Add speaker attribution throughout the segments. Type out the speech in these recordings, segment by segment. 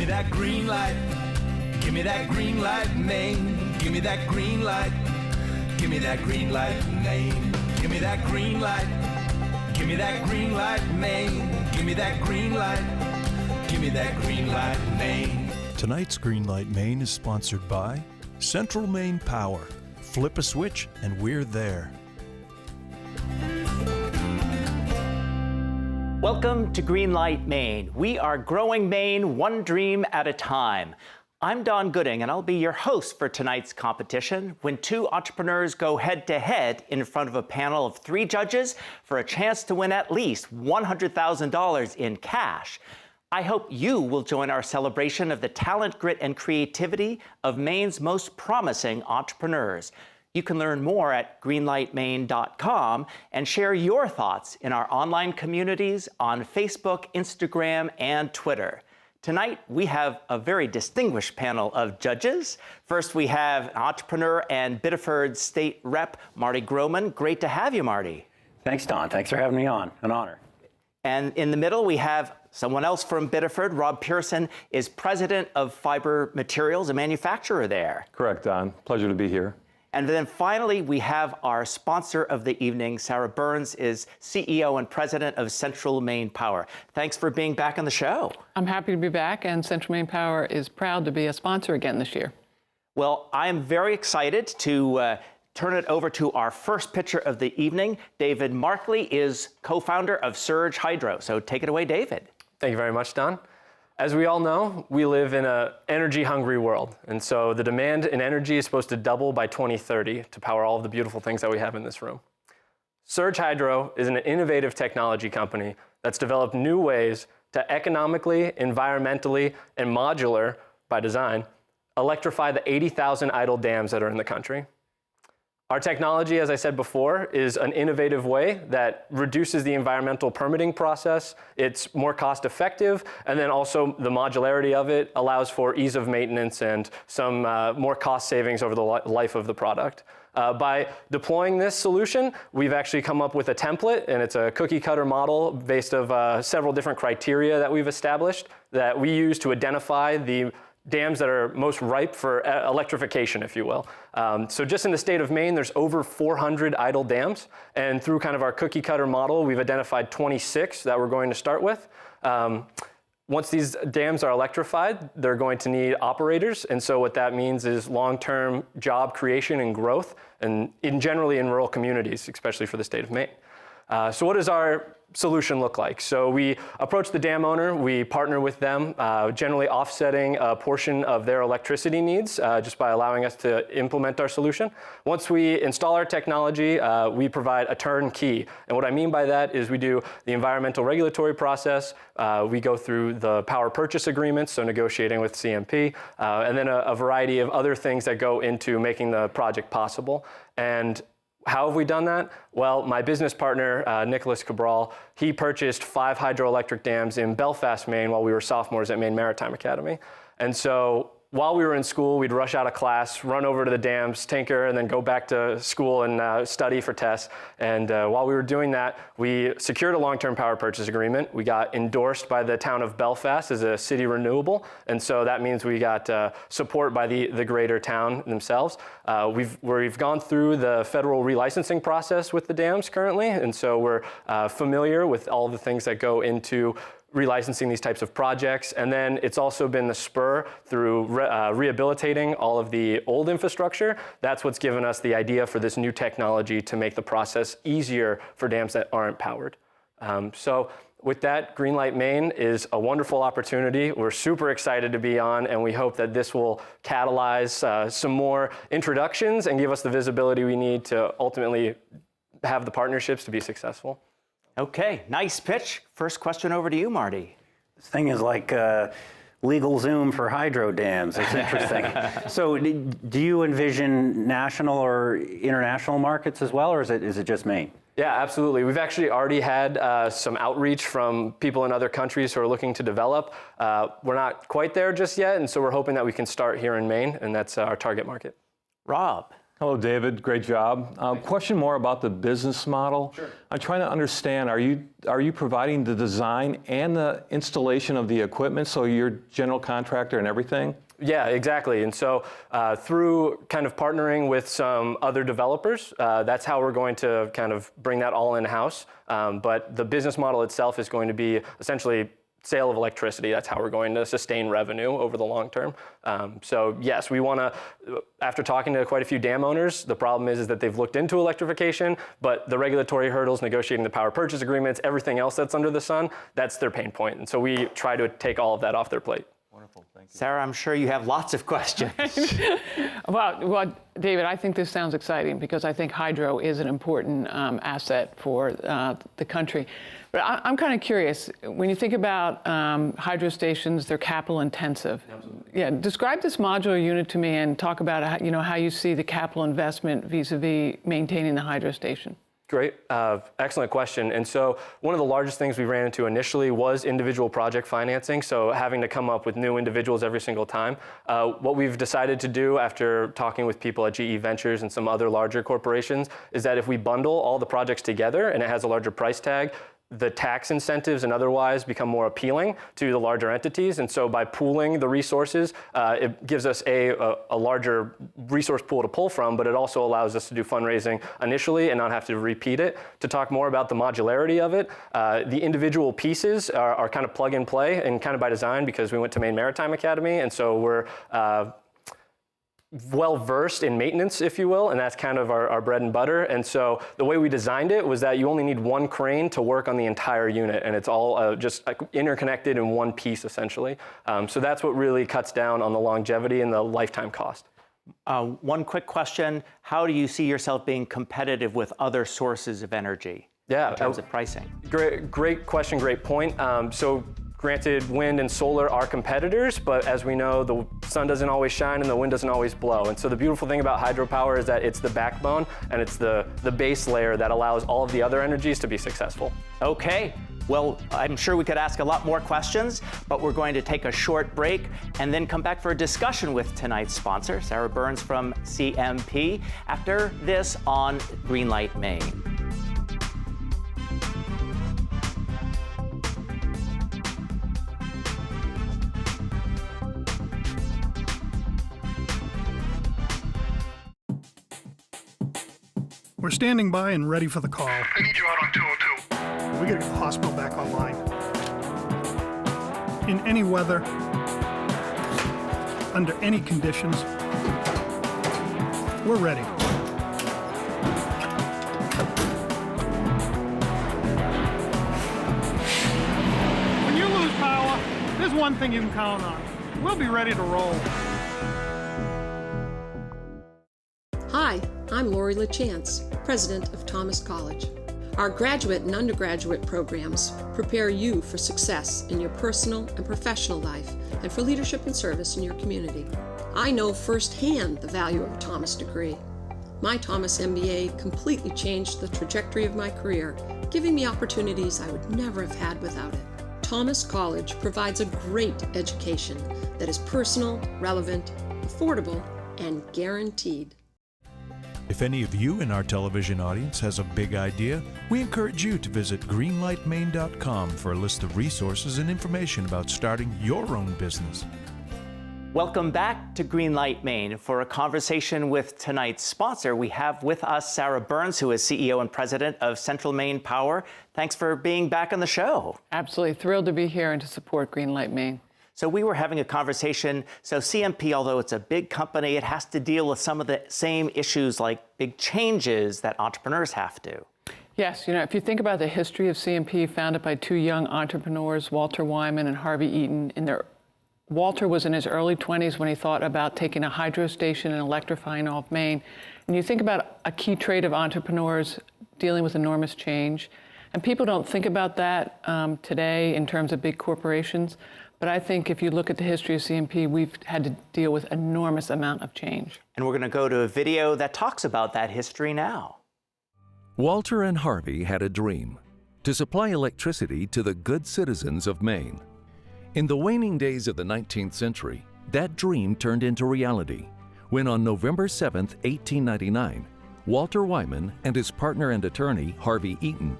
Speaker 1: me that green light. Give me that green light, Maine. Give me that green light. Give me that green light, Maine. Give me that green light. Give me that green light, Maine. Give me that green light. Give me that green light, Maine.
Speaker 2: Tonight's Greenlight Maine is sponsored by Central Maine Power. Flip a switch and we're there.
Speaker 3: Welcome to Greenlight Maine. We are growing Maine one dream at a time. I'm Don Gooding, and I'll be your host for tonight's competition when two entrepreneurs go head-to-head in front of a panel of three judges for a chance to win at least $100,000 in cash. I hope you will join our celebration of the talent, grit, and creativity of Maine's most promising entrepreneurs. You can learn more at greenlightmaine.com and share your thoughts in our online communities on Facebook, Instagram, and Twitter. Tonight, we have a very distinguished panel of judges. First, we have entrepreneur and Biddeford State Rep, Marty Groman. Great to have you, Marty.
Speaker 4: Thanks, Don. Thanks for having me on. An honor.
Speaker 3: And in the middle, we have someone else from Biddeford. Rob Pearson is president of Fiber Materials, a manufacturer there.
Speaker 5: Correct, Don. Pleasure to be here.
Speaker 3: And then finally, we have our sponsor of the evening. Sarah Burns is CEO and president of Central Maine Power. Thanks for being back on the show.
Speaker 6: I'm happy to be back, and Central Maine Power is proud to be a sponsor again this year.
Speaker 3: Well, I am very excited to turn it over to our first pitcher of the evening. David Markley is co-founder of Surge Hydro. So take it away, David.
Speaker 7: Thank you very much, Don. As we all know, we live in an energy-hungry world, and so the demand in energy is supposed to double by 2030 to power all of the beautiful things that we have in this room. Surge Hydro is an innovative technology company that's developed new ways to economically, environmentally, and modular, by design, electrify the 80,000 idle dams that are in the country. Our technology, as I said before, is an innovative way that reduces the environmental permitting process. It's more cost effective, and then also the modularity of it allows for ease of maintenance and some more cost savings over the life of the product. By deploying this solution, we've actually come up with a template, and it's a cookie cutter model based of several different criteria that we've established that we use to identify the dams that are most ripe for electrification, if you will. So just in the state of Maine, there's over 400 idle dams. And through kind of our cookie cutter model, we've identified 26 that we're going to start with. Once these dams are electrified, they're going to need operators. And so what that means is long-term job creation and growth, and generally in rural communities, especially for the state of Maine. So what does our solution look like? So we approach the dam owner, we partner with them, generally offsetting a portion of their electricity needs just by allowing us to implement our solution. Once we install our technology, we provide a turnkey. And what I mean by that is we do the environmental regulatory process, we go through the power purchase agreements, so negotiating with CMP, and then a variety of other things that go into making the project possible. And how have we done that? Well, my business partner, Nicholas Cabral, he purchased 5 hydroelectric dams in Belfast, Maine, while we were sophomores at Maine Maritime Academy. And so while we were in school, we'd rush out of class, run over to the dams, tinker, and then go back to school and study for tests. And while we were doing that, we secured a long-term power purchase agreement. We got endorsed by the town of Belfast as a city renewable. And so that means we got support by the greater town themselves. We've gone through the federal relicensing process with the dams currently. And so we're familiar with all the things that go into relicensing these types of projects. And then it's also been the spur through rehabilitating all of the old infrastructure. That's what's given us the idea for this new technology to make the process easier for dams that aren't powered. So with that, Greenlight Maine is a wonderful opportunity. We're super excited to be on, and we hope that this will catalyze some more introductions and give us the visibility we need to ultimately have the partnerships to be successful.
Speaker 3: Okay, nice pitch. First question over to you, Marty.
Speaker 4: This thing is like legal Zoom for hydro dams. It's interesting. So do you envision national or international markets as well, or is it just Maine?
Speaker 7: Yeah, absolutely. We've actually already had some outreach from people in other countries who are looking to develop. We're not quite there just yet, and so we're hoping that we can start here in Maine, and that's our target market.
Speaker 3: Rob.
Speaker 5: Hello, David. Great job. Question more about the business model.
Speaker 7: Sure.
Speaker 5: I'm trying to understand, are you providing the design and the installation of the equipment, so you're general contractor and everything?
Speaker 7: Yeah, exactly. And so through kind of partnering with some other developers, that's how we're going to kind of bring that all in-house. But the business model itself is going to be essentially sale of electricity. That's how we're going to sustain revenue over the long term. So yes, we want to, after talking to quite a few dam owners, the problem is that they've looked into electrification, but the regulatory hurdles, negotiating the power purchase agreements, everything else that's under the sun, that's their pain point. And so we try to take all of that off their plate.
Speaker 5: Wonderful, thank you.
Speaker 3: Sarah, I'm sure you have lots of questions.
Speaker 6: Well, David, I think this sounds exciting because I think hydro is an important asset for the country. But I'm kind of curious, when you think about hydro stations, they're capital intensive. Absolutely. Yeah, describe this modular unit to me and talk about how you see the capital investment vis-a-vis maintaining the hydro station.
Speaker 7: Great, excellent question. And so one of the largest things we ran into initially was individual project financing, so having to come up with new individuals every single time. What we've decided to do after talking with people at GE Ventures and some other larger corporations is that if we bundle all the projects together and it has a larger price tag, the tax incentives and otherwise become more appealing to the larger entities. And so by pooling the resources, it gives us a larger resource pool to pull from, but it also allows us to do fundraising initially and not have to repeat it. To talk more about the modularity of it, the individual pieces are kind of plug and play and kind of by design because we went to Maine Maritime Academy. And so we're well-versed in maintenance, if you will, and that's kind of our bread and butter. And so the way we designed it was that you only need one crane to work on the entire unit, and it's all just interconnected in one piece, essentially. So that's what really cuts down on the longevity and the lifetime cost.
Speaker 3: One quick question, how do you see yourself being competitive with other sources of energy in terms of pricing?
Speaker 7: Great question, great point. So granted, wind and solar are competitors, but as we know, the sun doesn't always shine and the wind doesn't always blow. And so the beautiful thing about hydropower is that it's the backbone and it's the base layer that allows all of the other energies to be successful.
Speaker 3: Okay. Well, I'm sure we could ask a lot more questions, but we're going to take a short break and then come back for a discussion with tonight's sponsor, Sarah Burns from CMP, after this on Greenlight Maine.
Speaker 8: We're standing by and ready for the call.
Speaker 9: I need you out on 202.
Speaker 8: We gotta get the hospital back online. In any weather, under any conditions, we're ready. When you lose power, there's one thing you can count on. We'll be ready to roll.
Speaker 10: Hi, I'm Lori LaChance, president of Thomas College. Our graduate and undergraduate programs prepare you for success in your personal and professional life and for leadership and service in your community. I know firsthand the value of a Thomas degree. My Thomas MBA completely changed the trajectory of my career, giving me opportunities I would never have had without it. Thomas College provides a great education that is personal, relevant, affordable, and guaranteed.
Speaker 2: If any of you in our television audience has a big idea, we encourage you to visit greenlightmaine.com for a list of resources and information about starting your own business.
Speaker 3: Welcome back to Greenlight Maine. For a conversation with tonight's sponsor, we have with us Sarah Burns, who is CEO and president of Central Maine Power. Thanks for being back on the show.
Speaker 6: Absolutely thrilled to be here and to support Greenlight Maine.
Speaker 3: So we were having a conversation. So CMP, although it's a big company, it has to deal with some of the same issues like big changes that entrepreneurs have to.
Speaker 6: Yes, if you think about the history of CMP, founded by two young entrepreneurs, Walter Wyman and Harvey Eaton. Walter was in his early 20s when he thought about taking a hydro station and electrifying all of Maine. And you think about a key trait of entrepreneurs dealing with enormous change. And people don't think about that today in terms of big corporations. But I think if you look at the history of CMP, we've had to deal with an enormous amount of change.
Speaker 3: And we're going to go to a video that talks about that history now.
Speaker 11: Walter and Harvey had a dream: to supply electricity to the good citizens of Maine. In the waning days of the 19th century, that dream turned into reality when on November 7, 1899, Walter Wyman and his partner and attorney, Harvey Eaton,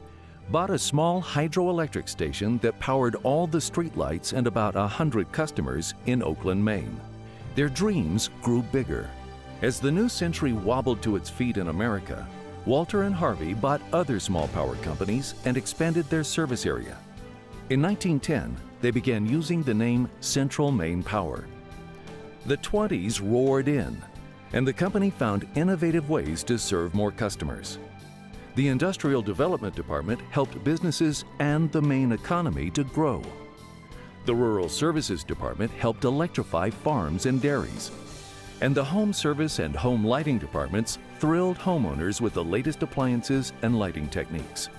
Speaker 11: bought a small hydroelectric station that powered all the streetlights and about 100 customers in Oakland, Maine. Their dreams grew bigger. As the new century wobbled to its feet in America, Walter and Harvey bought other small power companies and expanded their service area. In 1910, they began using the name Central Maine Power. The 20s roared in, and the company found innovative ways to serve more customers. The Industrial Development Department helped businesses and the Maine economy to grow. The Rural Services Department helped electrify farms and dairies. And the Home Service and Home Lighting Departments thrilled homeowners with the latest appliances and lighting techniques.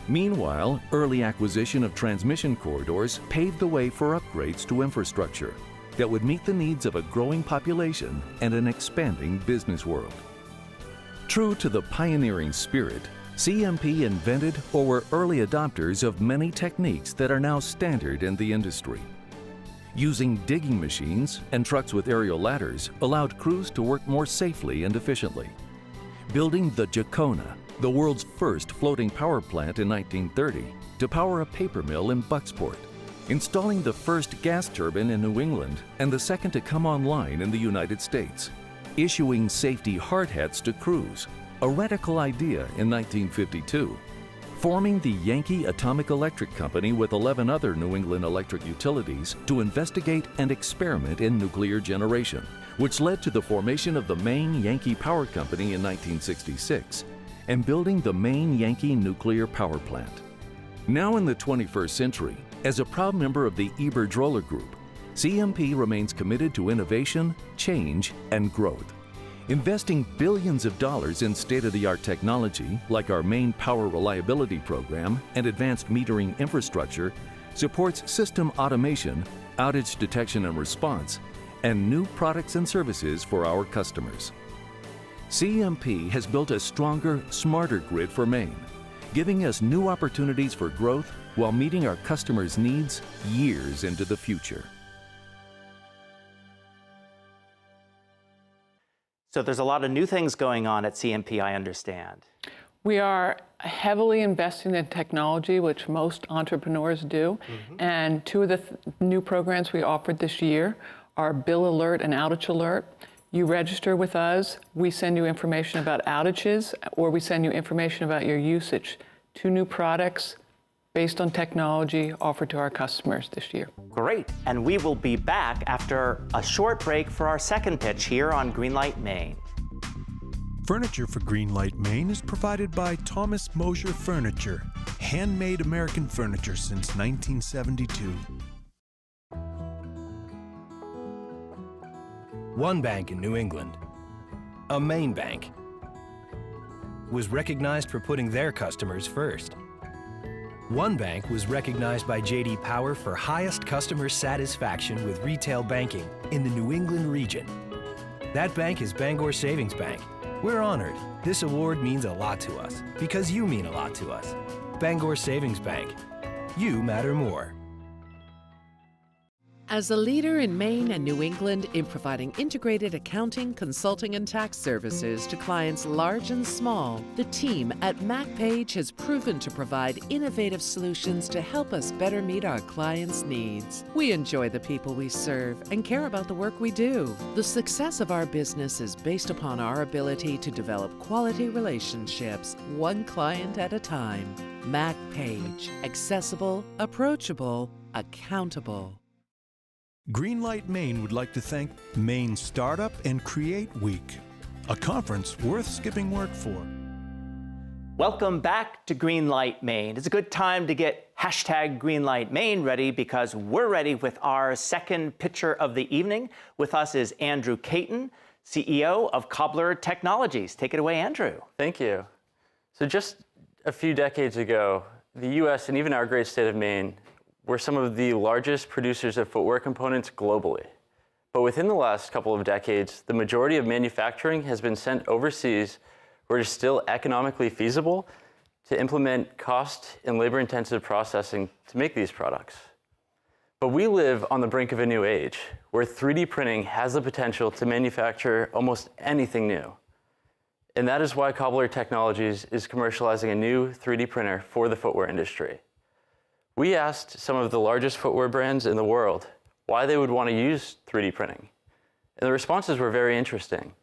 Speaker 11: Meanwhile, early acquisition of transmission corridors paved the way for upgrades to infrastructure that would meet the needs of a growing population and an expanding business world. True to the pioneering spirit, CMP invented or were early adopters of many techniques that are now standard in the industry. Using digging machines and trucks with aerial ladders allowed crews to work more safely and efficiently. Building the Jacona, the world's first floating power plant in 1930, to power a paper mill in Bucksport. Installing the first gas turbine in New England and the second to come online in the United States. Issuing safety hard hats to crews, a radical idea in 1952. Forming the Yankee Atomic Electric Company with 11 other New England electric utilities to investigate and experiment in nuclear generation, which led to the formation of the Maine Yankee Power Company in 1966 and building the Maine Yankee Nuclear Power Plant. Now in the 21st century, as a proud member of the Iberdrola Group, CMP remains committed to innovation, change, and growth. Investing billions of dollars in state-of-the-art technology like our Maine Power Reliability Program and advanced metering infrastructure supports system automation, outage detection and response, and new products and services for our customers. CMP has built a stronger, smarter grid for Maine, giving us new opportunities for growth while meeting our customers' needs years into the future.
Speaker 3: So there's a lot of new things going on at CMP, I understand.
Speaker 6: We are heavily investing in technology, which most entrepreneurs do. And two of the new programs we offered this year are Bill Alert and Outage Alert. You register with us, we send you information about outages, or we send you information about your usage. Two new products based on technology offered to our customers this year.
Speaker 3: Great, and we will be back after a short break for our second pitch here on Greenlight Maine.
Speaker 2: Furniture for Greenlight Maine is provided by Thomas Mosier Furniture, handmade American furniture since 1972.
Speaker 12: One bank in New England, a Maine bank, was recognized for putting their customers first. One bank was recognized by J.D. Power for highest customer satisfaction with retail banking in the New England region. That bank is Bangor Savings Bank. We're honored. This award means a lot to us because you mean a lot to us. Bangor Savings Bank. You matter more.
Speaker 13: As a leader in Maine and New England in providing integrated accounting, consulting, and tax services to clients large and small, the team at MacPage has proven to provide innovative solutions to help us better meet our clients' needs. We enjoy the people we serve and care about the work we do. The success of our business is based upon our ability to develop quality relationships, one client at a time. MacPage. Accessible, approachable, accountable.
Speaker 2: Greenlight Maine would like to thank Maine Startup and Create Week, a conference worth skipping work for.
Speaker 3: Welcome back to Greenlight Maine. It's a good time to get hashtag Greenlight Maine ready because we're ready with our second pitcher of the evening. With us is Andrew Caton, CEO of Cobbler Technologies. Take it away, Andrew.
Speaker 14: Thank you. So just a few decades ago, the U.S. and even our great state of Maine were some of the largest producers of footwear components globally. But within the last couple of decades, the majority of manufacturing has been sent overseas where it is still economically feasible to implement cost and labor-intensive processing to make these products. But we live on the brink of a new age, where 3D printing has the potential to manufacture almost anything new. And that is why Cobbler Technologies is commercializing a new 3D printer for the footwear industry. We asked some of the largest footwear brands in the world why they would want to use 3D printing. And the responses were very interesting.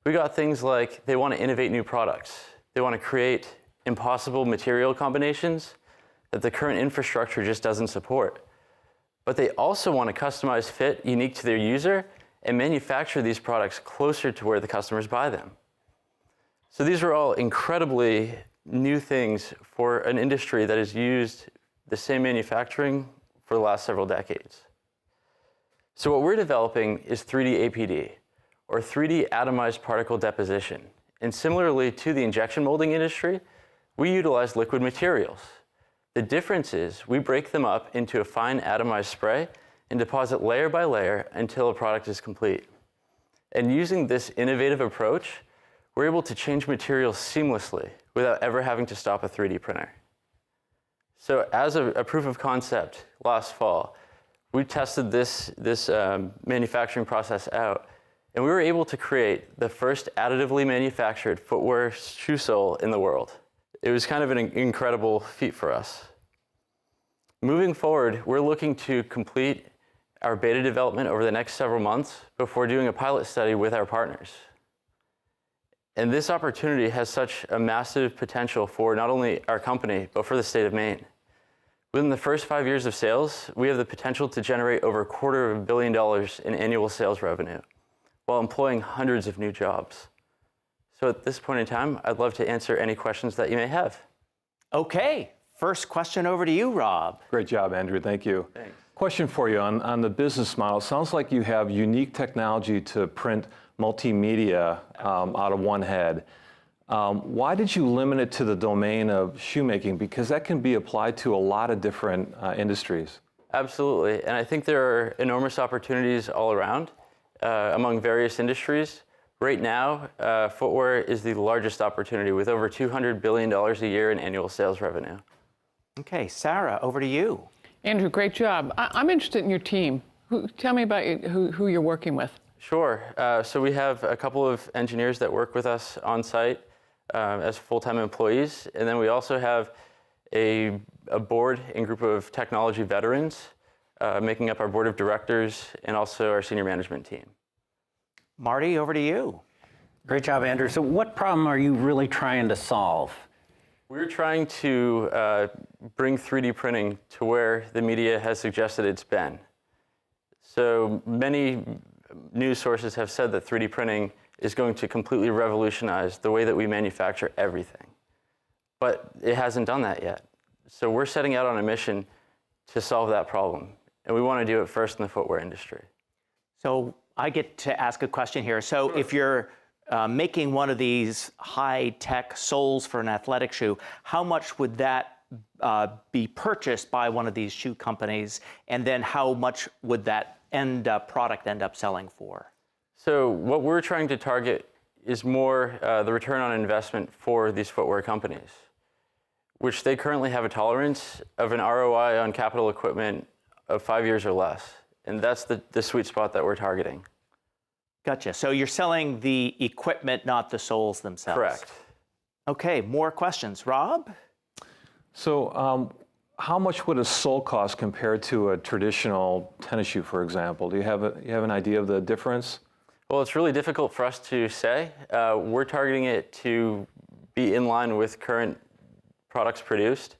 Speaker 14: We got things like they want to innovate new products. They want to create impossible material combinations that the current infrastructure just doesn't support. But they also want a customized fit unique to their user and manufacture these products closer to where the customers buy them. So these are all incredibly new things for an industry that has used the same manufacturing for the last several decades. So what we're developing is 3D APD, or 3D atomized particle deposition. And similarly to the injection molding industry, we utilize liquid materials. The difference is we break them up into a fine atomized spray and deposit layer by layer until a product is complete. And using this innovative approach, we're able to change materials seamlessly without ever having to stop a 3D printer. So as a proof of concept last fall, we tested this manufacturing process out, and we were able to create the first additively manufactured footwear shoe sole in the world. It was kind of an incredible feat for us. Moving forward, we're looking to complete our beta development over the next several months before doing a pilot study with our partners. And this opportunity has such a massive potential for not only our company, but for the state of Maine. Within the first 5 years of sales, we have the potential to generate over $250 million in annual sales revenue, while employing hundreds of new jobs. So at this point in time, I'd love to answer any questions that you may have.
Speaker 3: Okay, first question over to you, Rob.
Speaker 5: Great job, Andrew, thank you.
Speaker 14: Thanks.
Speaker 5: Question for you on the business model. Sounds like you have unique technology to print multimedia out of one head. Why did you limit it to the domain of shoemaking? Because that can be applied to a lot of different industries.
Speaker 14: Absolutely, and I think there are enormous opportunities all around among various industries. Right now, footwear is the largest opportunity with over $200 billion a year in annual sales revenue.
Speaker 3: Okay, Sarah, over to you.
Speaker 6: Andrew, great job. I'm interested in your team. Tell me about who you're working with.
Speaker 14: Sure. So we have a couple of engineers that work with us on site as full-time employees. And then we also have a board and group of technology veterans making up our board of directors and also our senior management team.
Speaker 3: Marty, over to you.
Speaker 4: Great job, Andrew. So what problem are you really trying to solve?
Speaker 14: We're trying to bring 3D printing to where the media has suggested it's been. So many news sources have said that 3D printing is going to completely revolutionize the way that we manufacture everything. But it hasn't done that yet. So we're setting out on a mission to solve that problem. And we want to do it first in the footwear industry.
Speaker 3: So I get to ask a question here. So if you're making one of these high-tech soles for an athletic shoe, how much would that be purchased by one of these shoe companies? And then how much would that product end up selling for?
Speaker 14: So what we're trying to target is more the return on investment for these footwear companies, which they currently have a tolerance of an ROI on capital equipment of 5 years or less. And that's the sweet spot that we're targeting.
Speaker 3: Gotcha. So you're selling the equipment, not the soles themselves.
Speaker 14: Correct.
Speaker 3: Okay, more questions. Rob?
Speaker 5: So how much would a sole cost compared to a traditional tennis shoe, for example? Do you have an idea of the difference?
Speaker 14: Well, it's really difficult for us to say. We're targeting it to be in line with current products produced.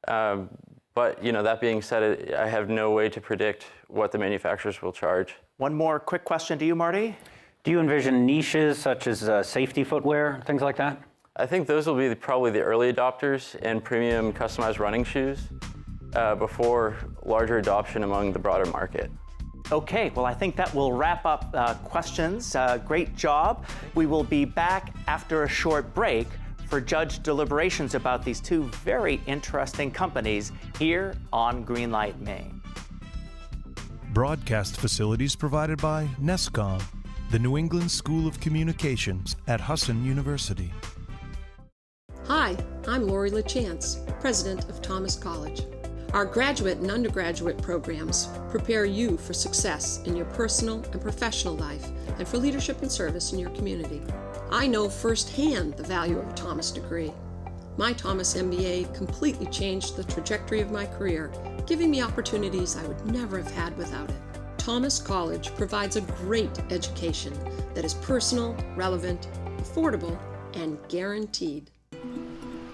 Speaker 14: But that being said, I have no way to predict what the manufacturers will charge.
Speaker 3: One more quick question to you, Marty.
Speaker 4: Do you envision niches such as safety footwear, things like that?
Speaker 14: I think those will be probably the early adopters and premium customized running shoes before larger adoption among the broader market.
Speaker 3: Okay, well, I think that will wrap up questions. Great job. We will be back after a short break for judge deliberations about these two very interesting companies here on Greenlight Maine.
Speaker 2: Broadcast facilities provided by NESCOM, the New England School of Communications at Husson University.
Speaker 10: Hi, I'm Lori LaChance, president of Thomas College. Our graduate and undergraduate programs prepare you for success in your personal and professional life and for leadership and service in your community. I know firsthand the value of a Thomas degree. My Thomas MBA completely changed the trajectory of my career, giving me opportunities I would never have had without it. Thomas College provides a great education that is personal, relevant, affordable, and guaranteed.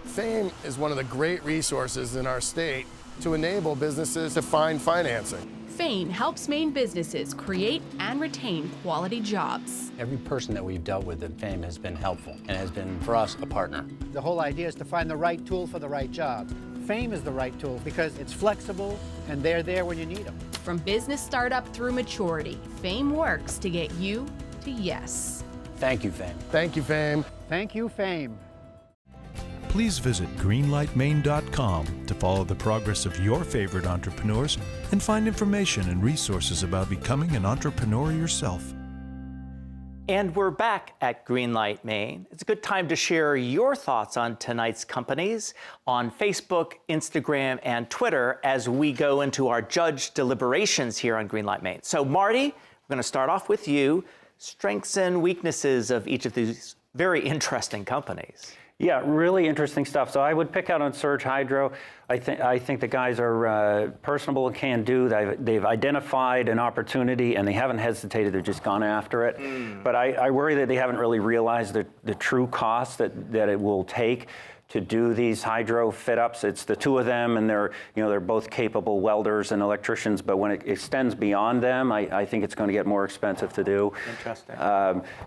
Speaker 15: FAME is one of the great resources in our state to enable businesses to find financing.
Speaker 16: FAME helps Maine businesses create and retain quality jobs.
Speaker 17: Every person that we've dealt with at FAME has been helpful and has been, for us, a partner.
Speaker 18: The whole idea is to find the right tool for the right job. FAME is the right tool because it's flexible and they're there when you need them.
Speaker 16: From business startup through maturity, FAME works to get you to yes.
Speaker 17: Thank you, FAME.
Speaker 15: Thank you, FAME.
Speaker 18: Thank you, FAME.
Speaker 2: Please visit greenlightmaine.com to follow the progress of your favorite entrepreneurs and find information and resources about becoming an entrepreneur yourself.
Speaker 3: And we're back at Greenlight Maine. It's a good time to share your thoughts on tonight's companies on Facebook, Instagram, and Twitter as we go into our judge deliberations here on Greenlight Maine. So Marty, we're going to start off with you. Strengths and weaknesses of each of these very interesting companies.
Speaker 4: Yeah, really interesting stuff. So I would pick out on Surge Hydro. I think the guys are personable and can-do. They've identified an opportunity and they haven't hesitated. They've just gone after it. But I worry that they haven't really realized the true cost that it will take to do these hydro fit-ups. It's the two of them, and they're both capable welders and electricians. But when it extends beyond them, I think it's going to get more expensive to do.
Speaker 3: Interesting.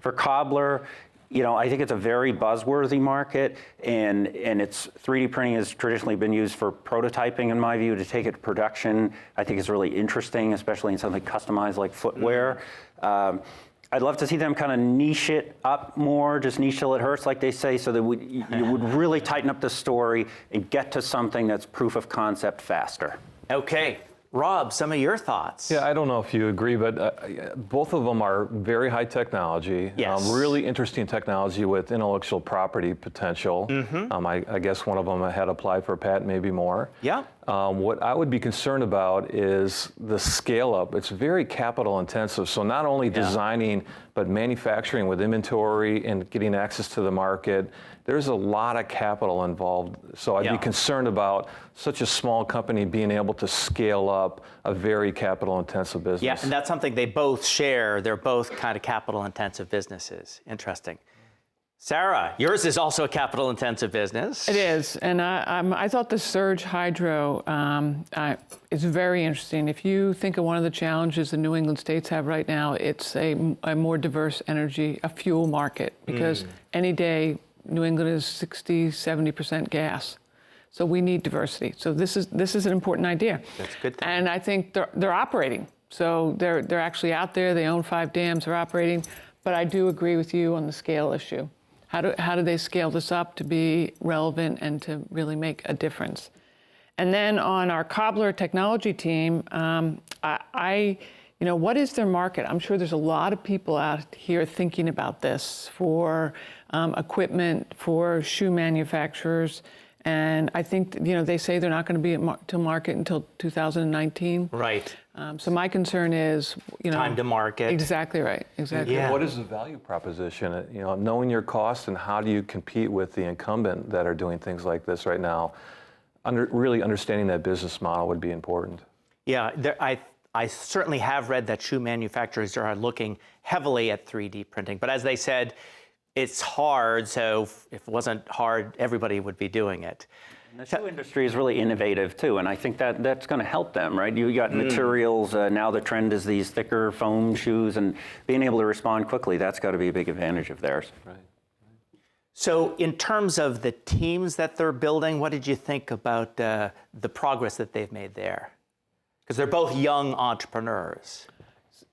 Speaker 4: For Cobbler, I think it's a very buzzworthy market, and it's 3D printing has traditionally been used for prototyping, in my view. To take it to production, I think is really interesting, especially in something customized like footwear. I'd love to see them kind of niche it up more, just niche till it hurts, like they say, so that you would really tighten up the story and get to something that's proof of concept faster.
Speaker 3: Okay. Rob, some of your thoughts.
Speaker 5: Yeah, I don't know if you agree, but both of them are very high technology.
Speaker 3: Yes.
Speaker 5: Really interesting technology with intellectual property potential. I guess one of them had applied for a patent, maybe more.
Speaker 3: Yeah.
Speaker 5: What I would be concerned about is the scale up. It's very capital intensive. So not only designing, but manufacturing with inventory and getting access to the market. There's a lot of capital involved. So I'd be concerned about such a small company being able to scale up a very capital intensive business.
Speaker 3: Yeah, and that's something they both share. They're both kind of capital intensive businesses. Interesting. Sarah, yours is also a capital intensive business.
Speaker 6: It is, and I thought the Surge Hydro is very interesting. If you think of one of the challenges the New England states have right now, it's a more diverse energy, a fuel market, because any day New England is 60, 70% gas. So we need diversity. So this is an important idea.
Speaker 3: That's good.
Speaker 6: And I think they're operating. So they're actually out there. They own 5 dams. They're operating. But I do agree with you on the scale issue. How do they scale this up to be relevant and to really make a difference? And then on our Cobbler technology team, what is their market? I'm sure there's a lot of people out here thinking about this for equipment, for shoe manufacturers. And I think, they say they're not going to be to market until 2019.
Speaker 3: Right.
Speaker 6: So my concern is,
Speaker 3: time to market.
Speaker 6: Exactly right. Exactly.
Speaker 5: Yeah. What is the value proposition? Knowing your costs and how do you compete with the incumbent that are doing things like this right now? Really understanding that business model would be important.
Speaker 3: Yeah, I certainly have read that shoe manufacturers are looking heavily at 3D printing. But as they said, it's hard, so if it wasn't hard, everybody would be doing it.
Speaker 4: And the shoe industry is really innovative too, and I think that's going to help them, right? You got materials, now the trend is these thicker foam shoes, and being able to respond quickly, that's got to be a big advantage of theirs.
Speaker 5: Right.
Speaker 3: So in terms of the teams that they're building, what did you think about the progress that they've made there? Because they're both young entrepreneurs.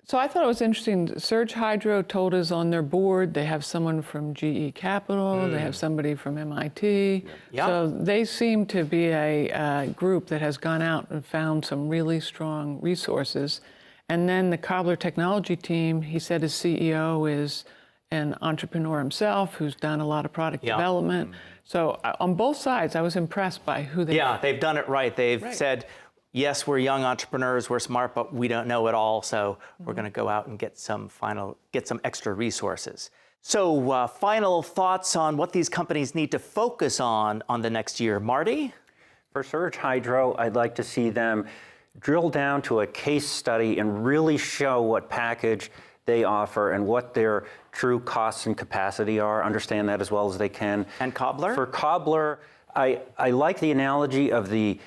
Speaker 6: So I thought it was interesting. Surge Hydro told us on their board they have someone from GE Capital, they have somebody from MIT.
Speaker 3: Yeah.
Speaker 6: So they seem to be a group that has gone out and found some really strong resources. And then the Cobbler technology team, he said his CEO is an entrepreneur himself who's done a lot of product development. So on both sides, I was impressed by who they
Speaker 3: they've done it right. They've said, yes, we're young entrepreneurs, we're smart, but we don't know it all, so we're going to go out and get some extra resources. So final thoughts on what these companies need to focus on the next year. Marty?
Speaker 4: For Surge Hydro, I'd like to see them drill down to a case study and really show what package they offer and what their true costs and capacity are, understand that as well as they can.
Speaker 3: And Cobbler?
Speaker 4: For Cobbler, I like the analogy of the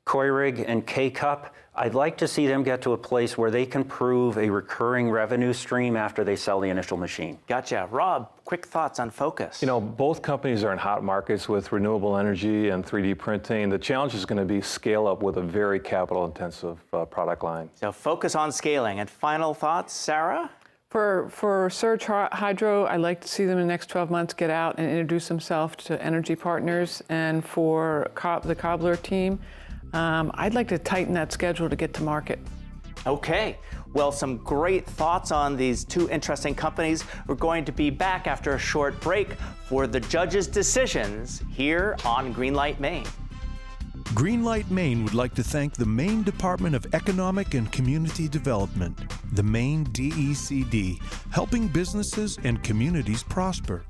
Speaker 4: Koi Rig and K-Cup. I'd like to see them get to a place where they can prove a recurring revenue stream after they sell the initial machine.
Speaker 3: Gotcha. Rob, quick thoughts on focus.
Speaker 5: You know, both companies are in hot markets with renewable energy and 3D printing. The challenge is going to be scale up with a very capital-intensive product line.
Speaker 3: So focus on scaling. And final thoughts, Sarah?
Speaker 6: For Surge Hydro, I'd like to see them in the next 12 months get out and introduce themselves to energy partners. And for the Cobbler team, I'd like to tighten that schedule to get to market.
Speaker 3: Okay. Well, some great thoughts on these two interesting companies. We're going to be back after a short break for the judges' decisions here on Greenlight Maine.
Speaker 2: Greenlight Maine would like to thank the Maine Department of Economic and Community Development, the Maine DECD, helping businesses and communities prosper.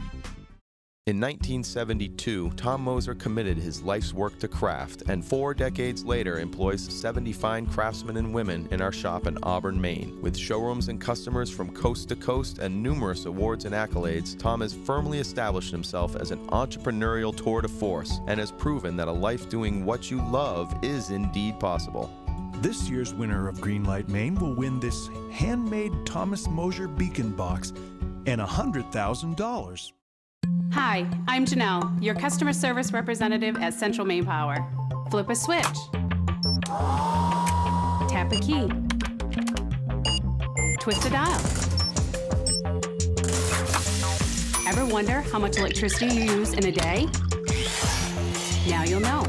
Speaker 19: In 1972, Tom Moser committed his life's work to craft, and 4 decades later employs 70 fine craftsmen and women in our shop in Auburn, Maine. With showrooms and customers from coast to coast and numerous awards and accolades, Tom has firmly established himself as an entrepreneurial tour de force and has proven that a life doing what you love is indeed possible.
Speaker 2: This year's winner of Greenlight Maine will win this handmade Thomas Moser beacon box and $100,000.
Speaker 20: Hi, I'm Janelle, your customer service representative at Central Maine Power. Flip a switch. Tap a key. Twist a dial. Ever wonder how much electricity you use in a day? Now you'll know.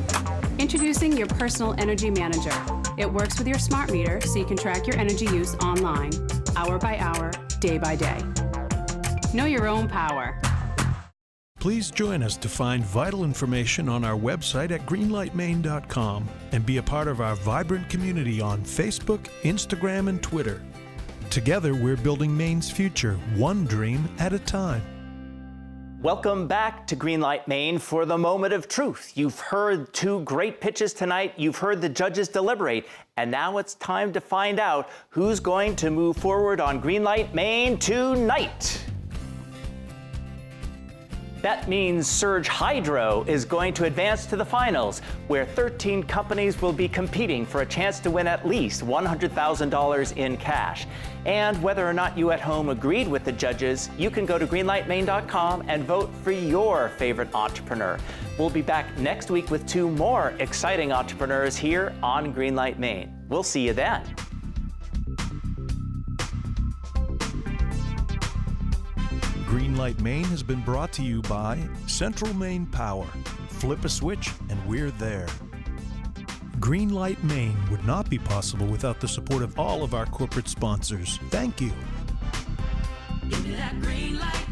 Speaker 20: Introducing your personal energy manager. It works with your smart meter so you can track your energy use online, hour by hour, day by day. Know your own power.
Speaker 2: Please join us to find vital information on our website at greenlightmaine.com and be a part of our vibrant community on Facebook, Instagram, and Twitter. Together, we're building Maine's future, one dream at a time.
Speaker 3: Welcome back to Greenlight Maine for the moment of truth. You've heard 2 great pitches tonight. You've heard the judges deliberate. And now it's time to find out who's going to move forward on Greenlight Maine tonight. That means Surge Hydro is going to advance to the finals, where 13 companies will be competing for a chance to win at least $100,000 in cash. And whether or not you at home agreed with the judges, you can go to greenlightmaine.com and vote for your favorite entrepreneur. We'll be back next week with 2 more exciting entrepreneurs here on Greenlight Maine. We'll see you then.
Speaker 2: Greenlight Maine has been brought to you by Central Maine Power. Flip a switch and we're there. Greenlight Maine would not be possible without the support of all of our corporate sponsors. Thank you.
Speaker 1: Give me that green light.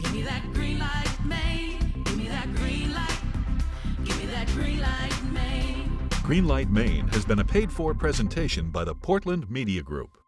Speaker 1: Give me that green light, Maine. Give me that green light. Give me that green light, Maine.
Speaker 21: Greenlight Maine has been a paid-for presentation by the Portland Media Group.